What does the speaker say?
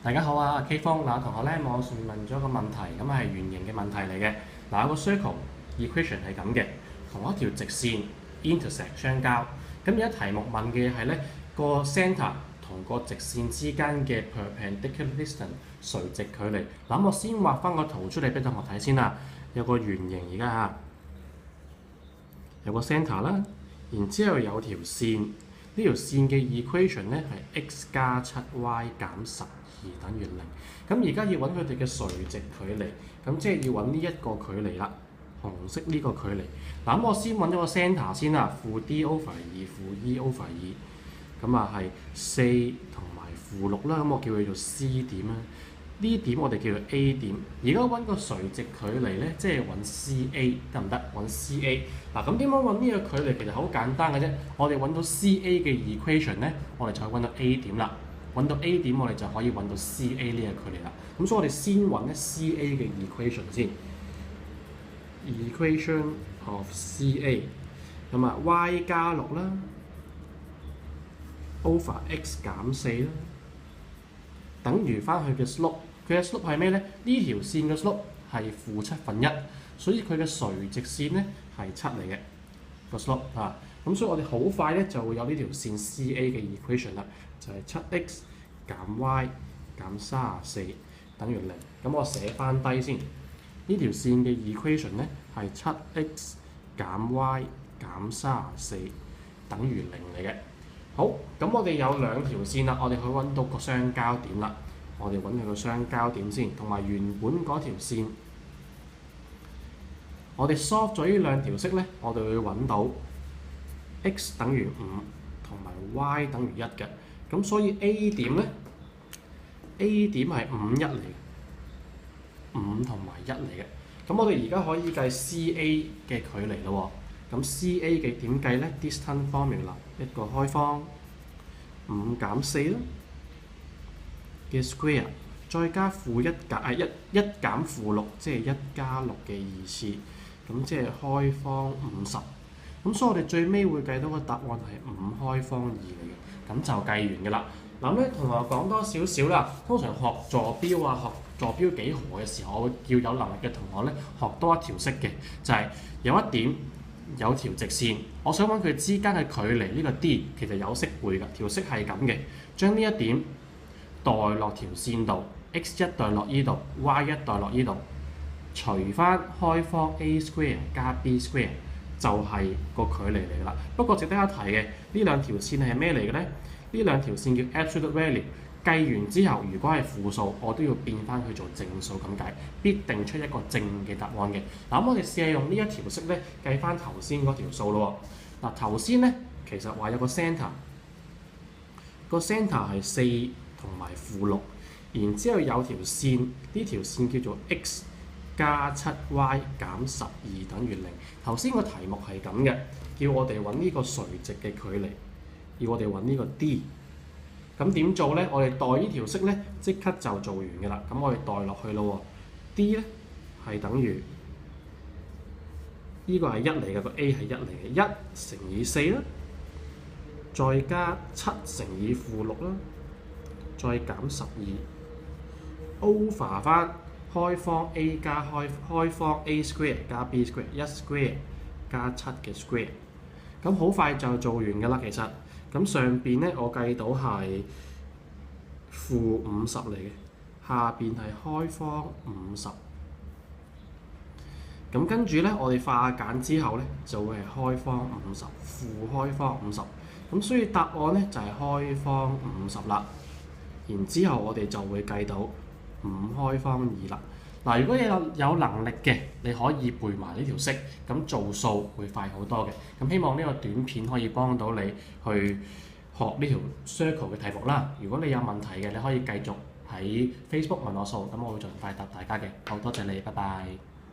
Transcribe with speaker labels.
Speaker 1: 大家好啊，K 方嗱，同學咧網上面問咗個問題，咁係圓形嘅問題嚟嘅。嗱，有個 circle equation 係咁嘅，同一條直線 intersect 相交。咁而家題目問嘅係咧個 centre 同個直線之間嘅 perpendicular distance 垂直距離。嗱，我先畫翻個圖出嚟俾同學睇先啦。有個圓形而家嚇，有個 centre 啦，然之後有條線。呢條線嘅 equation 咧係 x 加 7y 減12等於0。咁而家要揾佢哋嘅垂直距離，咁即係要揾呢一個距離啦，紅色呢個距離。嗱，咁我先揾咗個 centre 先啦，負 d over 2負 e over 2，咁啊係4同埋負6啦。咁我叫佢做 C 點啦。呢點我哋叫做 A 點。而家揾個垂直距離咧，即係揾 CA 得唔得？揾 CA。嗱，咁點樣揾呢個距離？其實好簡單嘅啫。我哋揾到 CA 嘅 equation 咧，我哋就可以揾到 A 點啦。揾到 A 點，我哋就可以揾到 CA 呢個距離啦。咁所以我哋先揾咧 CA 嘅 equation 先。equation of CA 咁啊 y 加6啦 over x 減4啦，等於翻佢嘅 slope。佢嘅 slope 係咩咧？呢條線嘅 slope 係負1/7，所以佢嘅垂直線咧係7嚟嘅個 slope 啊。咁所以我哋好快咧就會有呢條線 CA 嘅 equation 啦，就係 7x 減 y 減34等於0。咁我寫翻低先，呢條線嘅 equation 咧係 7x 減 y 減34等於0嚟嘅。好，咁我哋有兩條線啦，我哋可以揾到個相交點啦。我哋揾佢個相交點先，同埋原本嗰條線。我哋 solve 咗呢兩條式咧，我哋會揾到 x 等於5同埋 y 等於1嘅。咁所以 A 點咧 ，A 點係5、1嚟嘅，5同埋1嚟嘅。咁我哋而家可以計 CA 嘅距離咯喎。咁 CA 嘅點計咧 ？distance formula 一個開方5減4啦嘅 square， 再加負1減1減負6，即係1加6嘅2次，咁即係開方50。咁所以我哋最尾會計到個答案係5開方2嚟嘅，咁就計完㗎啦。嗱咧，同學講多少少啦。通常學坐標啊、學坐標幾何嘅時候，我會叫有能力嘅同學咧學多一條式嘅，就係有一點有條直線，我想揾佢之間嘅距離呢個 D， 其實有式背㗎。條式係咁嘅，將呢一點代落條線度 ，x1 代落呢度 ，y1 代落呢度，除翻開方 a square 加 b square 就係個距離嚟㗎啦。不過值得一提嘅，呢兩條線係咩嚟嘅咧？呢兩條線叫 absolute value， 計完之後如果係負數，我都要變翻去做正數咁解，必定出一個正嘅答案嘅。嗱，咁我哋試下用呢一條式咧計翻頭先嗰條數咯喎。嗱，頭先咧其實話有個 centre， 個 centre 係4同埋負6，然之後有條線，呢條線叫做 x 加 7y 減12等於0。頭先個題目係咁嘅，叫我哋揾呢個垂直嘅距離，要我哋揾呢個 D。咁點做咧？我哋代呢條式咧，即刻就做完嘅啦。咁我哋代落去咯喎 ，D 咧係等於呢個係1嚟嘅，個 A 係1嚟嘅，1乘以4啦，再加7乘以負6啦。再減12 over 翻開方 a 加開方 a square 加 b square 1 square 加7嘅 square， 咁好快就做完㗎啦。其實咁上邊咧我計到係負50嚟嘅，下邊係開方50。咁跟住咧我哋化簡之後咧就會係開方50負開方50，咁所以答案咧就係開方50啦。然之後我哋就會計到5開方2啦。嗱，如果有能力嘅，你可以背埋呢條式，咁做數會快好多嘅。咁希望呢個短片可以幫到你去學呢條 circle 嘅題目啦。如果你有問題嘅，你可以繼續喺 Facebook 問我數，咁我會盡快答大家嘅。好多謝你，拜拜。